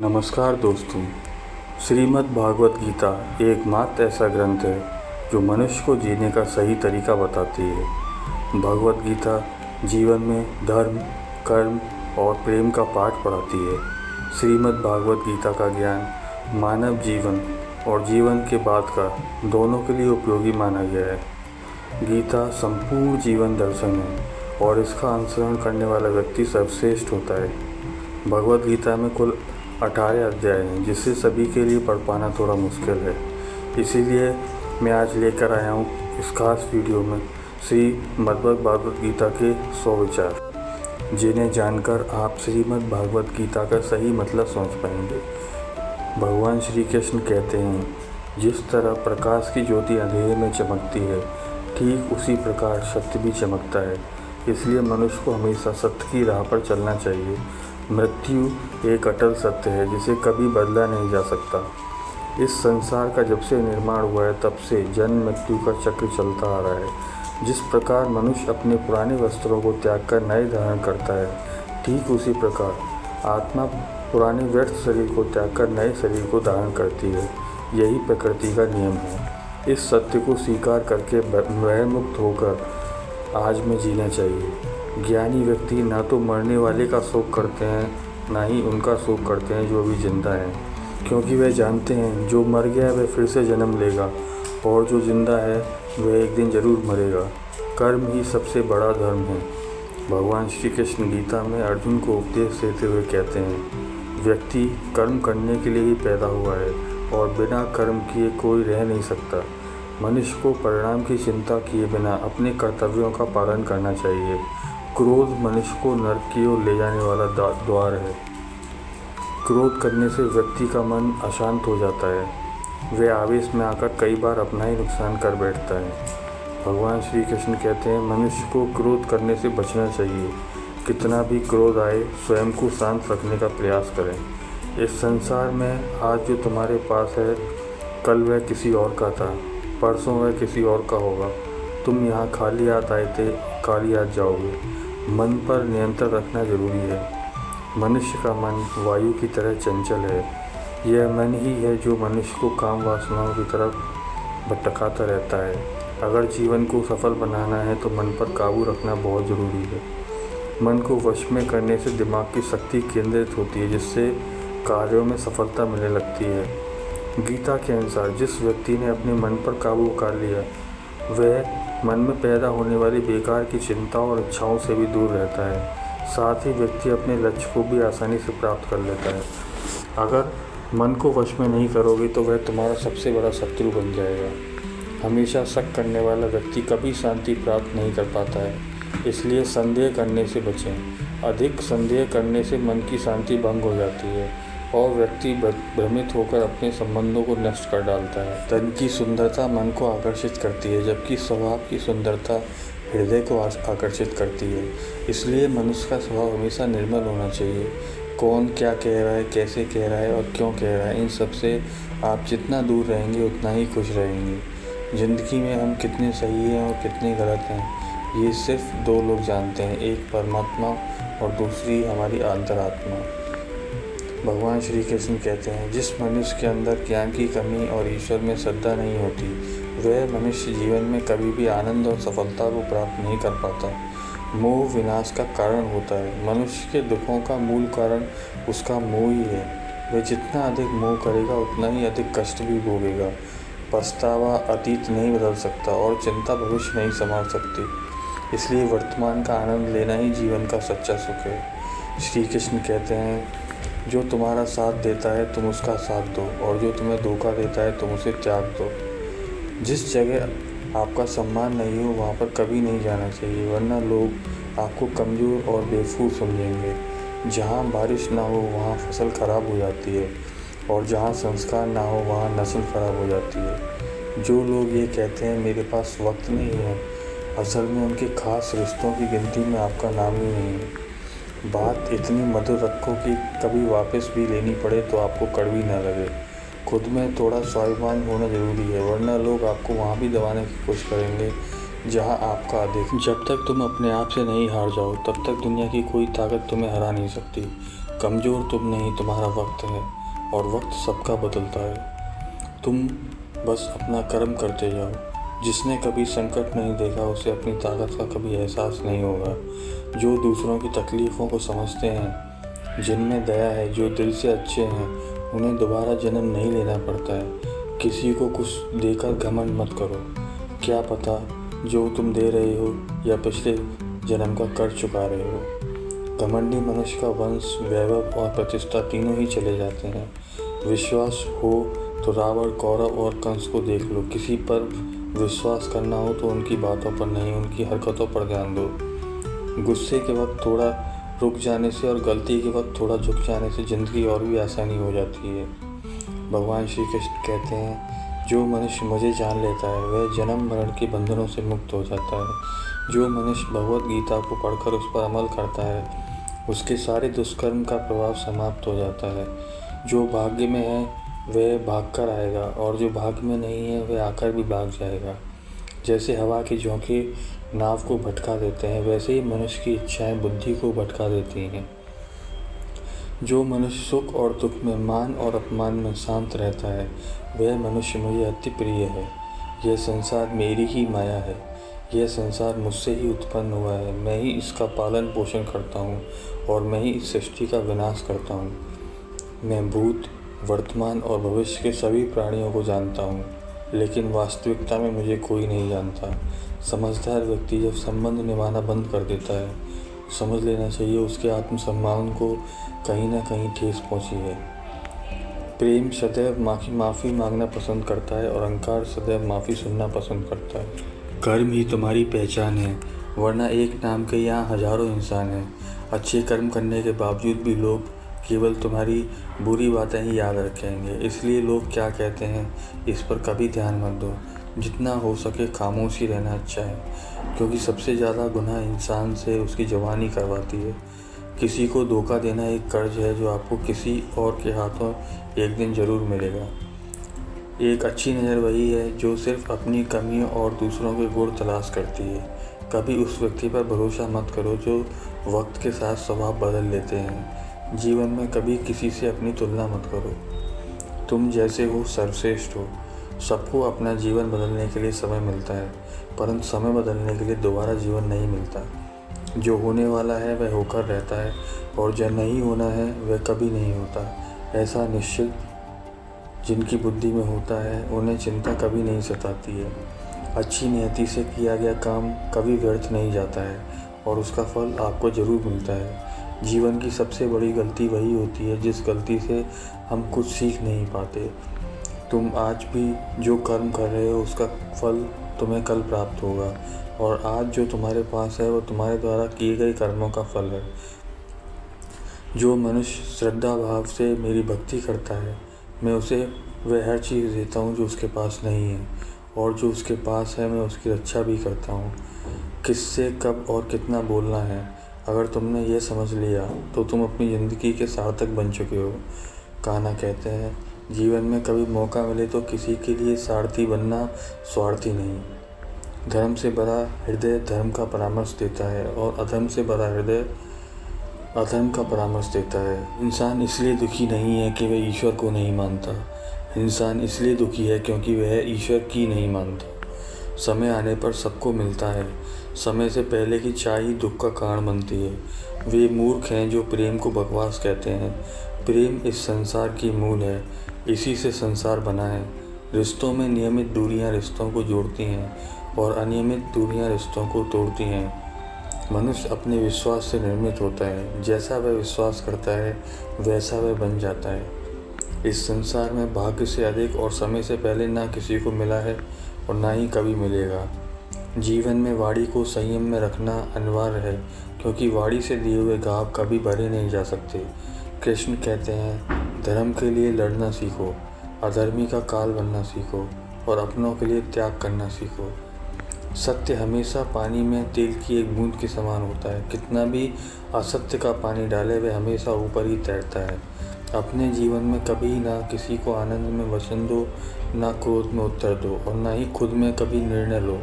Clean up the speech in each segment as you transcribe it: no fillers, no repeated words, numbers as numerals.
नमस्कार दोस्तों। श्रीमद् भागवत गीता एकमात्र ऐसा ग्रंथ है जो मनुष्य को जीने का सही तरीका बताती है। भगवत गीता जीवन में धर्म, कर्म और प्रेम का पाठ पढ़ाती है। श्रीमद् भागवत गीता का ज्ञान मानव जीवन और जीवन के बाद का दोनों के लिए उपयोगी माना गया है। गीता संपूर्ण जीवन दर्शन है और इसका अनुसरण करने वाला व्यक्ति सर्वश्रेष्ठ होता है। भगवत गीता में कुल 18 अध्याय हैं, जिसे सभी के लिए पढ़ पाना थोड़ा मुश्किल है। इसीलिए मैं आज लेकर आया हूँ इस खास वीडियो में श्रीमद् भागवत गीता के 100 विचार, जिन्हें जानकर आप श्रीमद् भागवत गीता का सही मतलब समझ पाएंगे। भगवान श्री कृष्ण कहते हैं, जिस तरह प्रकाश की ज्योति अंधेरे में चमकती है, ठीक उसी प्रकार सत्य भी चमकता है। इसलिए मनुष्य को हमेशा सत्य की राह पर चलना चाहिए। मृत्यु एक अटल सत्य है जिसे कभी बदला नहीं जा सकता। इस संसार का जब से निर्माण हुआ है तब से जन्म मृत्यु का चक्र चलता आ रहा है। जिस प्रकार मनुष्य अपने पुराने वस्त्रों को त्याग कर नए धारण करता है, ठीक उसी प्रकार आत्मा पुराने व्यर्थ शरीर को त्याग कर नए शरीर को धारण करती है। यही प्रकृति का नियम है। इस सत्य को स्वीकार करके भयमुक्त होकर आज में जीना चाहिए। ज्ञानी व्यक्ति ना तो मरने वाले का शोक करते हैं, ना ही उनका शोक करते हैं जो अभी जिंदा हैं, क्योंकि वे जानते हैं जो मर गया वह फिर से जन्म लेगा और जो जिंदा है वह एक दिन जरूर मरेगा। कर्म ही सबसे बड़ा धर्म है। भगवान श्री कृष्ण गीता में अर्जुन को उपदेश देते हुए कहते हैं, व्यक्ति कर्म करने के लिए ही पैदा हुआ है और बिना कर्म किए कोई रह नहीं सकता। मनुष्य को परिणाम की चिंता किए बिना अपने कर्तव्यों का पालन करना चाहिए। क्रोध मनुष्य को नरक की ओर ले जाने वाला द्वार है। क्रोध करने से व्यक्ति का मन अशांत हो जाता है। वह आवेश में आकर कई बार अपना ही नुकसान कर बैठता है। भगवान श्री कृष्ण कहते हैं, मनुष्य को क्रोध करने से बचना चाहिए। कितना भी क्रोध आए, स्वयं को शांत रखने का प्रयास करें। इस संसार में आज जो तुम्हारे पास है, कल वह किसी और का था, परसों वह किसी और का होगा। तुम यहाँ खाली हाथ आए थे, खाली हाथ जाओगे। मन पर नियंत्रण रखना जरूरी है। मनुष्य का मन वायु की तरह चंचल है। यह मन ही है जो मनुष्य को काम वासनाओं की तरफ भटकाता रहता है। अगर जीवन को सफल बनाना है तो मन पर काबू रखना बहुत ज़रूरी है। मन को वश में करने से दिमाग की शक्ति केंद्रित होती है, जिससे कार्यों में सफलता मिलने लगती है। गीता के अनुसार जिस व्यक्ति ने अपने मन पर काबू कर लिया, वह मन में पैदा होने वाली बेकार की चिंताओं और इच्छाओं से भी दूर रहता है। साथ ही व्यक्ति अपने लक्ष्य को भी आसानी से प्राप्त कर लेता है। अगर मन को वश में नहीं करोगे तो वह तुम्हारा सबसे बड़ा शत्रु बन जाएगा। हमेशा शक करने वाला व्यक्ति कभी शांति प्राप्त नहीं कर पाता है। इसलिए संदेह करने से बचें। अधिक संदेह करने से मन की शांति भंग हो जाती है और व्यक्ति भ्रमित होकर अपने संबंधों को नष्ट कर डालता है। तन की सुंदरता मन को आकर्षित करती है, जबकि स्वभाव की सुंदरता हृदय को आकर्षित करती है। इसलिए मनुष्य का स्वभाव हमेशा निर्मल होना चाहिए। कौन क्या कह रहा है, कैसे कह रहा है और क्यों कह रहा है, इन सब से आप जितना दूर रहेंगे उतना ही खुश रहेंगे। ज़िंदगी में हम कितने सही हैं और कितने गलत हैं, ये सिर्फ दो लोग जानते हैं, एक परमात्मा और दूसरी हमारी अंतरात्मा। भगवान श्री कृष्ण कहते हैं, जिस मनुष्य के अंदर ज्ञान की कमी और ईश्वर में श्रद्धा नहीं होती, वह मनुष्य जीवन में कभी भी आनंद और सफलता को प्राप्त नहीं कर पाता। मोह विनाश का कारण होता है। मनुष्य के दुखों का मूल कारण उसका मोह ही है। वह जितना अधिक मोह करेगा उतना ही अधिक कष्ट भी भोगेगा। पछतावा अतीत नहीं बदल सकता और चिंता भविष्य नहीं संभाल सकती। इसलिए वर्तमान का आनंद लेना ही जीवन का सच्चा सुख है। श्री कृष्ण कहते हैं, जो तुम्हारा साथ देता है तुम उसका साथ दो, और जो तुम्हें धोखा देता है तुम उसे त्याग दो। जिस जगह आपका सम्मान नहीं हो वहाँ पर कभी नहीं जाना चाहिए, वरना लोग आपको कमज़ोर और बेवकूफ़ समझेंगे। जहाँ बारिश ना हो वहाँ फसल खराब हो जाती है, और जहाँ संस्कार ना हो वहाँ नस्ल खराब हो जाती है। जो लोग ये कहते हैं मेरे पास वक्त नहीं है, असल में उनके खास रिश्तों की गिनती में आपका नाम ही नहीं है। बात इतनी मधुर रखो कि कभी वापस भी लेनी पड़े तो आपको कड़वी ना लगे। खुद में थोड़ा स्वाभिमान होना ज़रूरी है, वरना लोग आपको वहाँ भी दबाने की कोशिश करेंगे जहाँ आपका अधिक। जब तक तुम अपने आप से नहीं हार जाओ तब तक दुनिया की कोई ताकत तुम्हें हरा नहीं सकती। कमज़ोर तुम नहीं, तुम्हारा वक्त है, और वक्त सबका बदलता है। तुम बस अपना कर्म करते जाओ। जिसने कभी संकट नहीं देखा उसे अपनी ताकत का कभी एहसास नहीं होगा। जो दूसरों की तकलीफ़ों को समझते हैं, जिनमें दया है, जो दिल से अच्छे हैं, उन्हें दोबारा जन्म नहीं लेना पड़ता है। किसी को कुछ देकर घमंड मत करो। क्या पता जो तुम दे रहे हो या पिछले जन्म का कर चुका रहे हो। घमंडी मनुष्य का वंश, वैभव और प्रतिष्ठा तीनों ही चले जाते हैं। विश्वास हो तो रावण, कौरव और कंस को देख लो। किसी पर विश्वास करना हो तो उनकी बातों पर नहीं, उनकी हरकतों पर ध्यान दो। गुस्से के वक्त थोड़ा रुक जाने से और गलती के वक्त थोड़ा झुक जाने से ज़िंदगी और भी आसानी हो जाती है। भगवान श्री कृष्ण कहते हैं, जो मनुष्य मुझे जान लेता है वह जन्म मरण के बंधनों से मुक्त हो जाता है। जो मनुष्य भगवत गीता को पढ़कर उस पर अमल करता है, उसके सारे दुष्कर्म का प्रभाव समाप्त हो जाता है। जो भाग्य में है वह भाग कर आएगा, और जो भाग्य में नहीं है वह आकर भी भाग जाएगा। जैसे हवा के झोंके नाव को भटका देते हैं, वैसे ही मनुष्य की इच्छाएं बुद्धि को भटका देती हैं। जो मनुष्य सुख और दुख में, मान और अपमान में शांत रहता है, वह मनुष्य मुझे अति प्रिय है। यह संसार मेरी ही माया है। यह संसार मुझसे ही उत्पन्न हुआ है। मैं ही इसका पालन पोषण करता हूँ और मैं ही इस सृष्टि का विनाश करता हूँ। मैं भूत, वर्तमान और भविष्य के सभी प्राणियों को जानता हूँ, लेकिन वास्तविकता में मुझे कोई नहीं जानता। समझदार व्यक्ति जब संबंध निभाना बंद कर देता है, समझ लेना चाहिए उसके आत्मसम्मान को कहीं ना कहीं ठेस पहुँची है। प्रेम सदैव माफ़ी मांगना पसंद करता है और अहंकार सदैव माफ़ी सुनना पसंद करता है। कर्म ही तुम्हारी पहचान है, वरना एक नाम के यहाँ हजारों इंसान हैं। अच्छे कर्म करने के बावजूद भी लोग केवल तुम्हारी बुरी बातें ही याद रखेंगे। इसलिए लोग क्या कहते हैं इस पर कभी ध्यान मत दो। जितना हो सके खामोश ही रहना अच्छा है, क्योंकि सबसे ज़्यादा गुनाह इंसान से उसकी जवानी करवाती है। किसी को धोखा देना एक कर्ज है जो आपको किसी और के हाथों एक दिन ज़रूर मिलेगा। एक अच्छी नज़र वही है जो सिर्फ अपनी कमियों और दूसरों के गुण तलाश करती है। कभी उस व्यक्ति पर भरोसा मत करो जो वक्त के साथ स्वभाव बदल लेते हैं। जीवन में कभी किसी से अपनी तुलना मत करो। तुम जैसे हो सर्वश्रेष्ठ हो। सबको अपना जीवन बदलने के लिए समय मिलता है, परंतु समय बदलने के लिए दोबारा जीवन नहीं मिलता। जो होने वाला है वह होकर रहता है, और जो नहीं होना है वह कभी नहीं होता। ऐसा निश्चित जिनकी बुद्धि में होता है उन्हें चिंता कभी नहीं सताती है। अच्छी नियति से किया गया काम कभी व्यर्थ नहीं जाता है, और उसका फल आपको ज़रूर मिलता है। जीवन की सबसे बड़ी गलती वही होती है जिस गलती से हम कुछ सीख नहीं पाते। तुम आज भी जो कर्म कर रहे हो उसका फल तुम्हें कल प्राप्त होगा, और आज जो तुम्हारे पास है वो तुम्हारे द्वारा किए गए कर्मों का फल है। जो मनुष्य श्रद्धा भाव से मेरी भक्ति करता है, मैं उसे वह हर चीज़ देता हूँ जो उसके पास नहीं है, और जो उसके पास है मैं उसकी रक्षा भी करता हूँ। किससे कब और कितना बोलना है, अगर तुमने ये समझ लिया तो तुम अपनी ज़िंदगी के सार्थक बन चुके हो। कान्हा कहते हैं, जीवन में कभी मौका मिले तो किसी के लिए सारथी बनना, स्वार्थी नहीं। धर्म से बड़ा हृदय धर्म का परामर्श देता है, और अधर्म से बड़ा हृदय अधर्म का परामर्श देता है। इंसान इसलिए दुखी नहीं है कि वह ईश्वर को नहीं मानता। इंसान इसलिए दुखी है क्योंकि वह ईश्वर की नहीं मानता। समय आने पर सबको मिलता है। समय से पहले की चाय ही दुख का कारण बनती है। वे मूर्ख हैं जो प्रेम को बकवास कहते हैं। प्रेम इस संसार की मूल है, इसी से संसार बना है। रिश्तों में नियमित दूरियां रिश्तों को जोड़ती हैं, और अनियमित दूरियां रिश्तों को तोड़ती हैं। मनुष्य अपने विश्वास से निर्मित होता है। जैसा वह विश्वास करता है वैसा वह बन जाता है। इस संसार में भाग्य से अधिक और समय से पहले ना किसी को मिला है और ना ही कभी मिलेगा। जीवन में वाणी को संयम में रखना अनिवार्य है, क्योंकि वाणी से दिए हुए घाव कभी भरे नहीं जा सकते। कृष्ण कहते हैं, धर्म के लिए लड़ना सीखो, अधर्मी का काल बनना सीखो, और अपनों के लिए त्याग करना सीखो। सत्य हमेशा पानी में तेल की एक बूंद के समान होता है। कितना भी असत्य का पानी डाले वह हमेशा ऊपर ही तैरता है। अपने जीवन में कभी ना किसी को आनंद में वचन दो, ना क्रोध में उत्तर दो, और ना ही खुद में कभी निर्णय लो।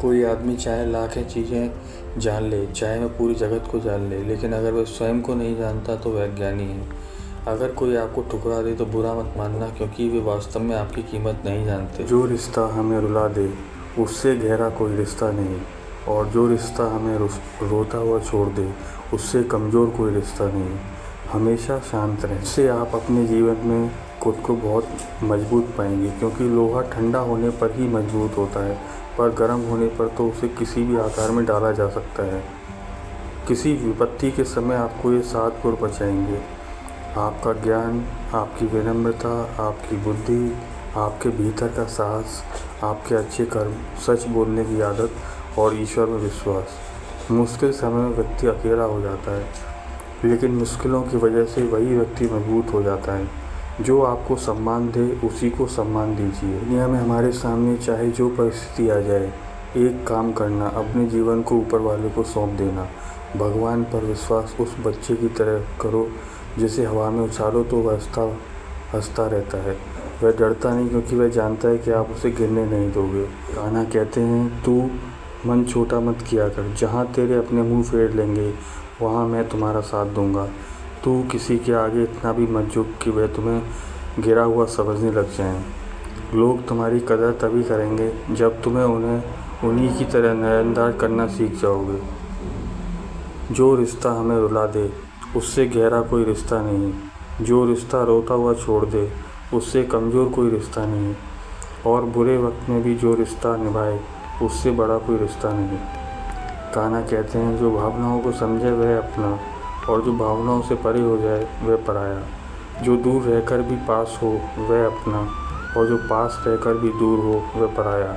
कोई आदमी चाहे लाखें चीज़ें जान ले, चाहे वह पूरी जगत को जान ले, लेकिन अगर वह स्वयं को नहीं जानता तो वह अज्ञानी है। अगर कोई आपको ठुकरा दे तो बुरा मत मानना, क्योंकि वे वास्तव में आपकी कीमत नहीं जानते। जो रिश्ता हमें रुला दे उससे गहरा कोई रिश्ता नहीं, और जो रिश्ता हमें रोता हुआ छोड़ दे उससे कमज़ोर कोई रिश्ता नहीं। हमेशा शांत रहें, इससे आप अपने जीवन में खुद को बहुत मजबूत पाएंगे, क्योंकि लोहा ठंडा होने पर ही मजबूत होता है, पर गर्म होने पर तो उसे किसी भी आकार में डाला जा सकता है। किसी विपत्ति के समय आपको ये 7 गुण बचाएंगे: आपका ज्ञान, आपकी विनम्रता, आपकी बुद्धि, आपके भीतर का साहस, आपके अच्छे कर्म, सच बोलने की आदत और ईश्वर में विश्वास। मुश्किल समय में व्यक्ति अकेला हो जाता है, लेकिन मुश्किलों की वजह से वही व्यक्ति मजबूत हो जाता है। जो आपको सम्मान दे उसी को सम्मान दीजिए। दुनिया में हमारे सामने चाहे जो परिस्थिति आ जाए, एक काम करना, अपने जीवन को ऊपर वाले को सौंप देना। भगवान पर विश्वास उस बच्चे की तरह करो जिसे हवा में उछालो तो वह हंसता रहता है। वह डरता नहीं, क्योंकि वह जानता है कि आप उसे गिरने नहीं दोगे। कान्हा कहते हैं, तू मन छोटा मत किया कर, जहाँ तेरे अपने मुंह फेर लेंगे वहाँ मैं तुम्हारा साथ दूंगा। तू किसी के आगे इतना भी मत झुक कि वह तुम्हें गिरा हुआ समझने लग जाएं। लोग तुम्हारी कदर तभी करेंगे जब तुम्हें उन्हीं की तरह नजरअंदाज करना सीख जाओगे। जो रिश्ता हमें रुला दे उससे गहरा कोई रिश्ता नहीं, जो रिश्ता रोता हुआ छोड़ दे उससे कमज़ोर कोई रिश्ता नहीं, और बुरे वक्त में भी जो रिश्ता निभाए उससे बड़ा कोई रिश्ता नहीं। कान्हा कहते हैं, जो भावनाओं को समझे वह अपना, और जो भावनाओं से परे हो जाए वह पराया। जो दूर रहकर भी पास हो वह अपना, और जो पास रहकर भी दूर हो वह पराया।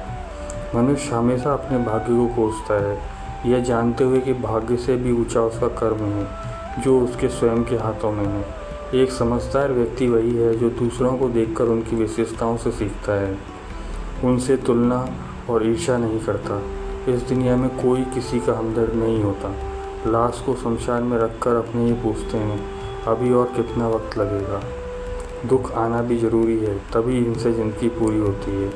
मनुष्य हमेशा अपने भाग्य को कोसता है, यह जानते हुए कि भाग्य से भी ऊंचा उसका कर्म है जो उसके स्वयं के हाथों में है। एक समझदार व्यक्ति वही है जो दूसरों को देखकर उनकी विशेषताओं से सीखता है, उनसे तुलना और ईर्ष्या नहीं करता। इस दुनिया में कोई किसी का हमदर्द नहीं होता। लाश को शमशान में रखकर अपने ही पूछते हैं, अभी और कितना वक्त लगेगा। दुख आना भी ज़रूरी है, तभी इनसे ज़िंदगी पूरी होती है।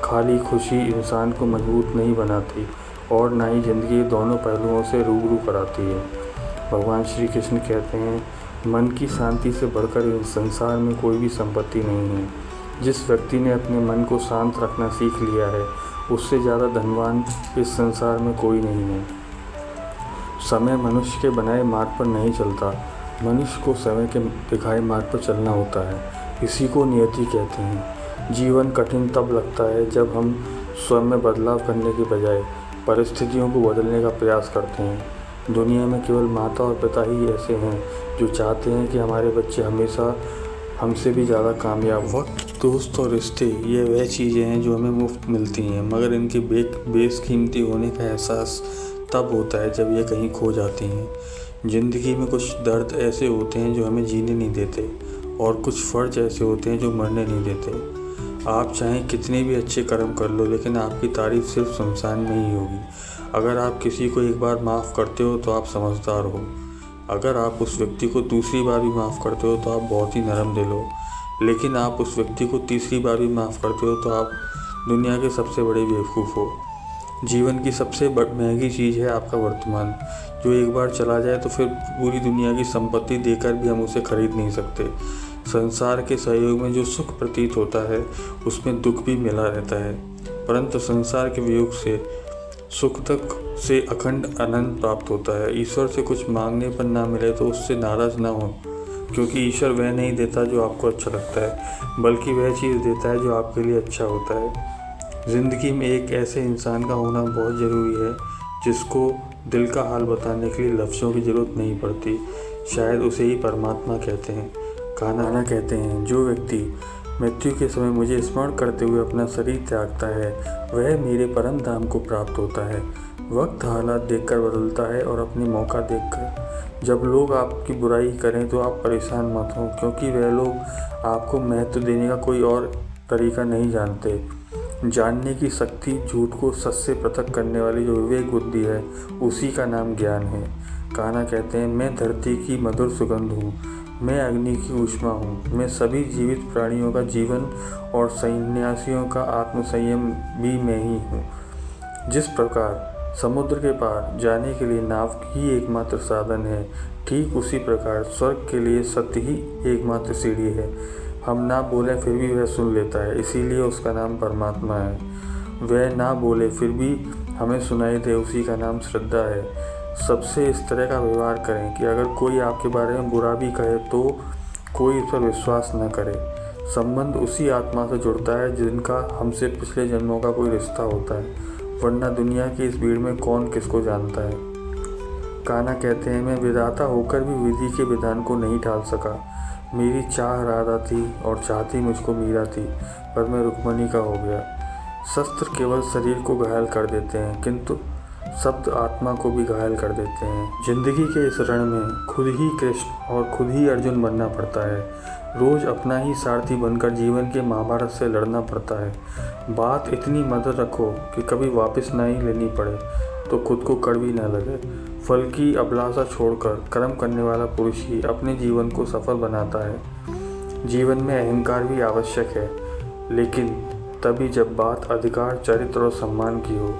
खाली खुशी इंसान को मजबूत नहीं बनाती, और ना ही ज़िंदगी दोनों पहलुओं से रूबरू कराती है। भगवान श्री कृष्ण कहते हैं, मन की शांति से बढ़कर इस संसार में कोई भी संपत्ति नहीं है। जिस व्यक्ति ने अपने मन को शांत रखना सीख लिया है, उससे ज़्यादा धनवान इस संसार में कोई नहीं है। समय मनुष्य के बनाए मार्ग पर नहीं चलता, मनुष्य को समय के दिखाए मार्ग पर चलना होता है। इसी को नियति कहते हैं। जीवन कठिन तब लगता है जब हम स्वयं में बदलाव करने के बजाय परिस्थितियों को बदलने का प्रयास करते हैं। दुनिया में केवल माता और पिता ही ऐसे हैं जो चाहते हैं कि हमारे बच्चे हमेशा हमसे भी ज़्यादा कामयाब हों। वक्त, दोस्त और रिश्ते ये वह चीज़ें हैं जो हमें मुफ्त मिलती हैं, मगर इनके बेशकीमती होने का एहसास तब होता है जब ये कहीं खो जाती हैं। ज़िंदगी में कुछ दर्द ऐसे होते हैं जो हमें जीने नहीं देते, और कुछ फ़र्ज ऐसे होते हैं जो मरने नहीं देते। आप चाहें कितने भी अच्छे कर्म कर लो, लेकिन आपकी तारीफ़ सिर्फ शमशान में ही होगी। अगर आप किसी को एक बार माफ़ करते हो तो आप समझदार हो। अगर आप उस व्यक्ति को दूसरी बार भी माफ़ करते हो तो आप बहुत ही नरम दिल हो। लेकिन आप उस व्यक्ति को तीसरी बार भी माफ़ करते हो तो आप दुनिया के सबसे बड़े बेवकूफ़ हो। जीवन की सबसे महंगी चीज़ है आपका वर्तमान, जो एक बार चला जाए तो फिर पूरी दुनिया की संपत्ति देकर भी हम उसे खरीद नहीं सकते। संसार के सहयोग में जो सुख प्रतीत होता है उसमें दुख भी मिला रहता है, परंतु संसार के वियोग से सुख तक से अखंड आनंद प्राप्त होता है। ईश्वर से कुछ मांगने पर ना मिले तो उससे नाराज़ ना हो, क्योंकि ईश्वर वह नहीं देता जो आपको अच्छा लगता है, बल्कि वह चीज़ देता है जो आपके लिए अच्छा होता है। ज़िंदगी में एक ऐसे इंसान का होना बहुत ज़रूरी है जिसको दिल का हाल बताने के लिए लफ्ज़ों की ज़रूरत नहीं पड़ती। शायद उसे ही परमात्मा कहते हैं। कान्हा कहते हैं, जो व्यक्ति मृत्यु के समय मुझे स्मरण करते हुए अपना शरीर त्यागता है वह मेरे परम धाम को प्राप्त होता है। वक्त हालात देखकर बदलता है और अपने मौका देखकर। जब लोग आपकी बुराई करें तो आप परेशान मत हो, क्योंकि वह लोग आपको महत्व देने का कोई और तरीका नहीं जानते। जानने की शक्ति, झूठ को सच से पृथक करने वाली जो विवेक बुद्धि है, उसी का नाम ज्ञान है। कान्हा कहते हैं, मैं धरती की मधुर सुगंध हूँ, मैं अग्नि की ऊष्मा हूँ, मैं सभी जीवित प्राणियों का जीवन और सन्यासियों का आत्मसंयम भी मैं ही हूँ। जिस प्रकार समुद्र के पार जाने के लिए नाव ही एकमात्र साधन है, ठीक उसी प्रकार स्वर्ग के लिए सत्य ही एकमात्र सीढ़ी है। हम ना बोलें फिर भी वह सुन लेता है, इसीलिए उसका नाम परमात्मा है। वह ना बोले फिर भी हमें सुनाई दे, उसी का नाम श्रद्धा है। सबसे इस तरह का व्यवहार करें कि अगर कोई आपके बारे में बुरा भी कहे तो कोई उस पर विश्वास न करे। संबंध उसी आत्मा से जुड़ता है जिनका हमसे पिछले जन्मों का कोई रिश्ता होता है, वरना दुनिया की इस भीड़ में कौन किसको जानता है। कान्हा कहते हैं, मैं विधाता होकर भी विधि के विधान को नहीं टाल सका। मेरी चाह राधा थी और चाहती मुझको मीरा थी, पर मैं रुक्मणी का हो गया। शस्त्र केवल शरीर को घायल कर देते हैं, किंतु शब्द आत्मा को भी घायल कर देते हैं। जिंदगी के इस रण में खुद ही कृष्ण और खुद ही अर्जुन बनना पड़ता है। रोज अपना ही सारथी बनकर जीवन के महाभारत से लड़ना पड़ता है। बात इतनी मधुर रखो कि कभी वापस ना ही लेनी पड़े तो खुद को कड़वी ना लगे। फल की अभिलाषा छोड़कर कर्म करने वाला पुरुष ही अपने जीवन को सफल बनाता है। जीवन में अहंकार भी आवश्यक है, लेकिन तभी जब बात अधिकार, चरित्र और सम्मान की हो।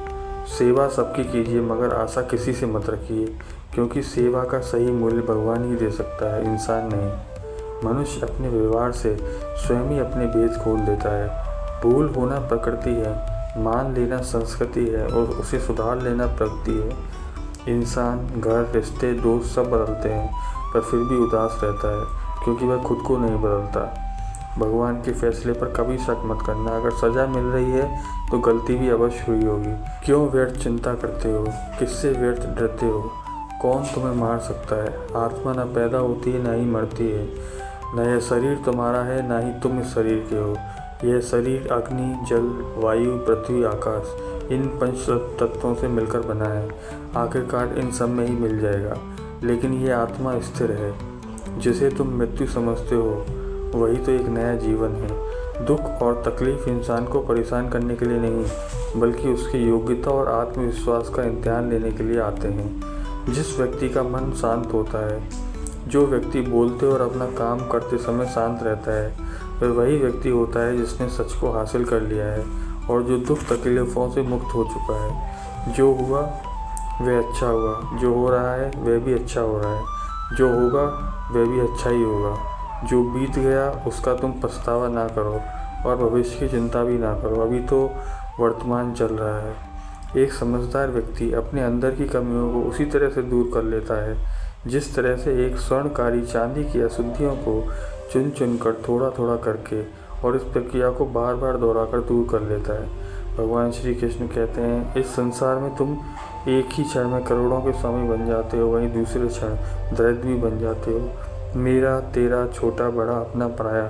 सेवा सबकी कीजिए, मगर आशा किसी से मत रखिए, क्योंकि सेवा का सही मूल्य भगवान ही दे सकता है, इंसान नहीं। मनुष्य अपने व्यवहार से स्वयं ही अपने भेद खोल देता है। भूल होना प्रकृति है, मान लेना संस्कृति है और उसे सुधार लेना प्रगति है। इंसान, घर, रिश्ते, दोस्त सब बदलते हैं, पर फिर भी उदास रहता है, क्योंकि वह खुद को नहीं बदलता। भगवान के फैसले पर कभी शक मत करना। अगर सज़ा मिल रही है तो गलती भी अवश्य हुई होगी। क्यों व्यर्थ चिंता करते हो? किससे व्यर्थ डरते हो? कौन तुम्हें मार सकता है? आत्मा न पैदा होती है, न ही मरती है। न यह शरीर तुम्हारा है, न ही तुम इस शरीर के हो। यह शरीर अग्नि, जल, वायु, पृथ्वी, आकाश, इन पंच तत्वों से मिलकर बना है। आखिरकार इन सब में ही मिल जाएगा। लेकिन यह आत्मा स्थिर है। जिसे तुम मृत्यु समझते हो वही तो एक नया जीवन है। दुख और तकलीफ इंसान को परेशान करने के लिए नहीं, बल्कि उसकी योग्यता और आत्मविश्वास का इम्तिहान लेने के लिए आते हैं। जिस व्यक्ति का मन शांत होता है, जो व्यक्ति बोलते और अपना काम करते समय शांत रहता है, वह वही व्यक्ति होता है जिसने सच को हासिल कर लिया है और जो दुख तकलीफ़ों से मुक्त हो चुका है। जो हुआ वह अच्छा हुआ, जो हो रहा है वह भी अच्छा हो रहा है, जो होगा वह भी अच्छा ही होगा। जो बीत गया उसका तुम पछतावा ना करो और भविष्य की चिंता भी ना करो, अभी तो वर्तमान चल रहा है। एक समझदार व्यक्ति अपने अंदर की कमियों को उसी तरह से दूर कर लेता है जिस तरह से एक स्वर्णकारी चांदी की अशुद्धियों को चुन चुन कर थोड़ा थोड़ा करके और इस प्रक्रिया को बार बार दोहराकर दूर कर लेता है। भगवान श्री कृष्ण कहते हैं, इस संसार में तुम एक ही क्षण में करोड़ों के स्वामी बन जाते हो, वहीं दूसरे क्षण दरिद्र भी बन जाते हो। मेरा, तेरा, छोटा बड़ा, अपना पराया,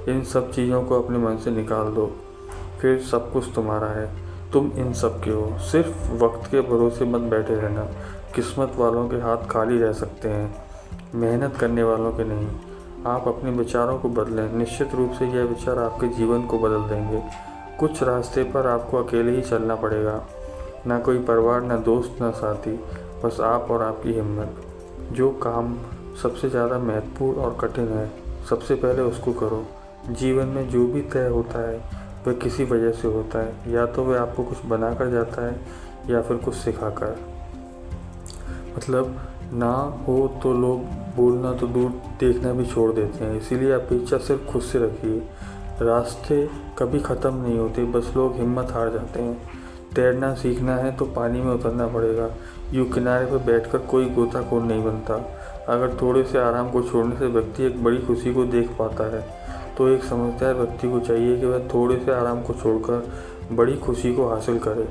इन सब चीज़ों को अपने मन से निकाल दो, फिर सब कुछ तुम्हारा है। तुम इन सब के हो। सिर्फ वक्त के भरोसे मत बैठे रहना। किस्मत वालों के हाथ खाली रह सकते हैं, मेहनत करने वालों के नहीं। आप अपने विचारों को बदलें, निश्चित रूप से यह विचार आपके जीवन को बदल देंगे। कुछ रास्ते पर आपको अकेले ही चलना पड़ेगा, ना कोई परिवार, ना दोस्त, ना साथी, बस आप और आपकी हिम्मत। जो काम सबसे ज़्यादा महत्वपूर्ण और कठिन है, सबसे पहले उसको करो। जीवन में जो भी तय होता है वह किसी वजह से होता है, या तो वह आपको कुछ बना कर जाता है या फिर कुछ सिखाकर। मतलब ना हो तो लोग बोलना तो दूर, देखना भी छोड़ देते हैं। इसीलिए अपेक्षा सिर्फ खुद से रखिए। रास्ते कभी ख़त्म नहीं होते, बस लोग हिम्मत हार जाते हैं। तैरना सीखना है तो पानी में उतरना पड़ेगा। यूँ किनारे पर बैठकर कोई गोताखोर नहीं बनता। अगर थोड़े से आराम को छोड़ने से व्यक्ति एक बड़ी खुशी को देख पाता है, तो एक समझदार व्यक्ति को चाहिए कि वह थोड़े से आराम को छोड़कर बड़ी खुशी को हासिल करे।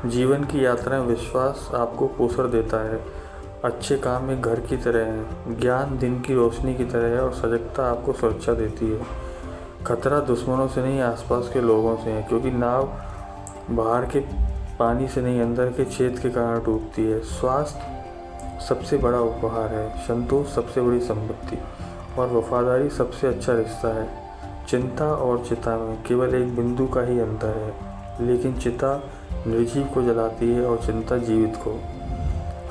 जीवन की यात्रा में विश्वास आपको पोषण देता है। अच्छे काम एक घर की तरह है, ज्ञान दिन की रोशनी की तरह है और सजगता आपको सुरक्षा देती है। खतरा दुश्मनों से नहीं, आसपास के लोगों से है, क्योंकि नाव बाहर के पानी से नहीं, अंदर के छेद के कारण डूबती है। स्वास्थ्य सबसे बड़ा उपहार है, संतोष सबसे बड़ी संपत्ति और वफादारी सबसे अच्छा रिश्ता है। चिंता और चिता में केवल एक बिंदु का ही अंतर है, लेकिन चिता निर्जीव को जलाती है और चिंता जीवित को।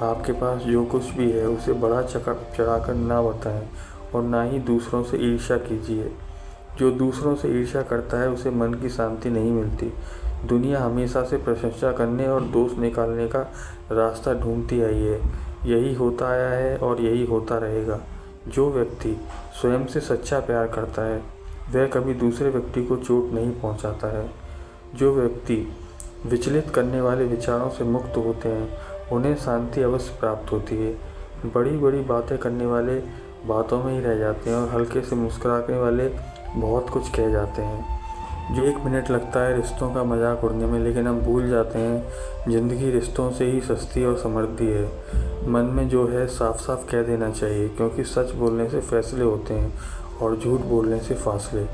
आपके पास जो कुछ भी है उसे बढ़ा चढ़ाकर ना बताएं और ना ही दूसरों से ईर्ष्या कीजिए। जो दूसरों से ईर्ष्या करता है उसे मन की शांति नहीं मिलती। दुनिया हमेशा से प्रशंसा करने और दोष निकालने का रास्ता ढूंढती आई है। यही होता आया है और यही होता रहेगा। जो व्यक्ति स्वयं से सच्चा प्यार करता है वह कभी दूसरे व्यक्ति को चोट नहीं पहुंचाता है। जो व्यक्ति विचलित करने वाले विचारों से मुक्त होते हैं उन्हें शांति अवश्य प्राप्त होती है। बड़ी बड़ी बातें करने वाले बातों में ही रह जाते हैं और हल्के से मुस्कुराने वाले बहुत कुछ कह जाते हैं। जो 1 मिनट लगता है रिश्तों का मजाक उड़ने में, लेकिन हम भूल जाते हैं ज़िंदगी रिश्तों से ही सस्ती और समृद्धि है। मन में जो है साफ साफ कह देना चाहिए, क्योंकि सच बोलने से फैसले होते हैं और झूठ बोलने से फासले।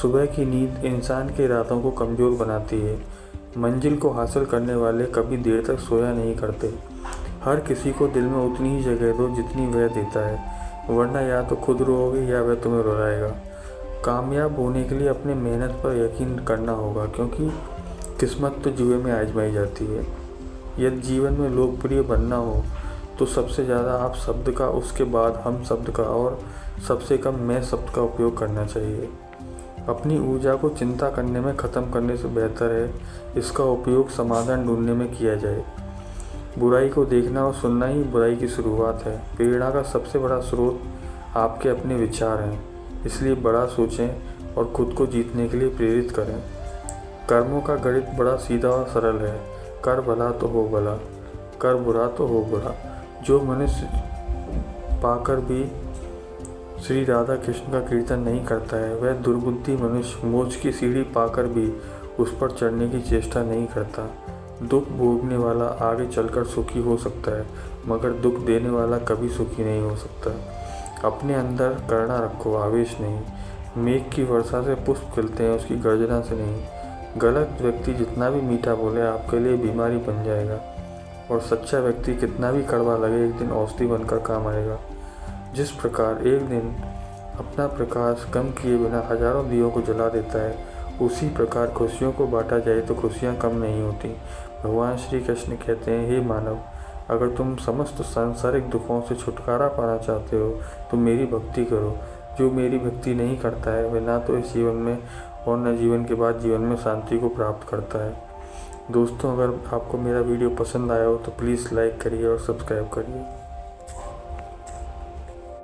सुबह की नींद इंसान के इरादों को कमज़ोर बनाती है। मंजिल को हासिल करने वाले कभी देर तक सोया नहीं करते। हर किसी को दिल में उतनी ही जगह दो जितनी वह देता है, वरना या तो खुद रोओगे या वह तुम्हें रुलाएगा। कामयाब होने के लिए अपने मेहनत पर यकीन करना होगा, क्योंकि किस्मत तो जुए में आजमाई जाती है। यदि जीवन में लोकप्रिय बनना हो तो सबसे ज़्यादा आप शब्द का, उसके बाद हम शब्द का और सबसे कम मैं शब्द का उपयोग करना चाहिए। अपनी ऊर्जा को चिंता करने में ख़त्म करने से बेहतर है इसका उपयोग समाधान ढूंढने में किया जाए। बुराई को देखना और सुनना ही बुराई की शुरुआत है। प्रेरणा का सबसे बड़ा स्रोत आपके अपने विचार हैं, इसलिए बड़ा सोचें और खुद को जीतने के लिए प्रेरित करें। कर्मों का गणित बड़ा सीधा और सरल है। कर भला तो हो भला, कर बुरा तो हो बुरा। जो मनुष्य पाकर भी श्री राधा कृष्ण का कीर्तन नहीं करता है वह दुर्बुद्धि मनुष्य मोक्ष की सीढ़ी पाकर भी उस पर चढ़ने की चेष्टा नहीं करता। दुख भोगने वाला आगे चलकर सुखी हो सकता है, मगर दुख देने वाला कभी सुखी नहीं हो सकता। अपने अंदर करुणा रखो, आवेश नहीं। मेघ की वर्षा से पुष्प खिलते हैं, उसकी गर्जना से नहीं। गलत व्यक्ति जितना भी मीठा बोले आपके लिए बीमारी बन जाएगा, और सच्चा व्यक्ति कितना भी कड़वा लगे एक दिन औषधि बनकर काम आएगा। जिस प्रकार एक दिन अपना प्रकाश कम किए बिना हजारों दियों को जला देता है, उसी प्रकार खुशियों को बांटा जाए तो खुशियाँ कम नहीं होती। भगवान श्री कृष्ण कहते हैं, हे मानव, अगर तुम समस्त सांसारिक दुखों से छुटकारा पाना चाहते हो तो मेरी भक्ति करो। जो मेरी भक्ति नहीं करता है वह ना तो इस जीवन में और न जीवन के बाद जीवन में शांति को प्राप्त करता है। दोस्तों, अगर आपको मेरा वीडियो पसंद आया हो तो प्लीज़ लाइक करिए और सब्सक्राइब करिए।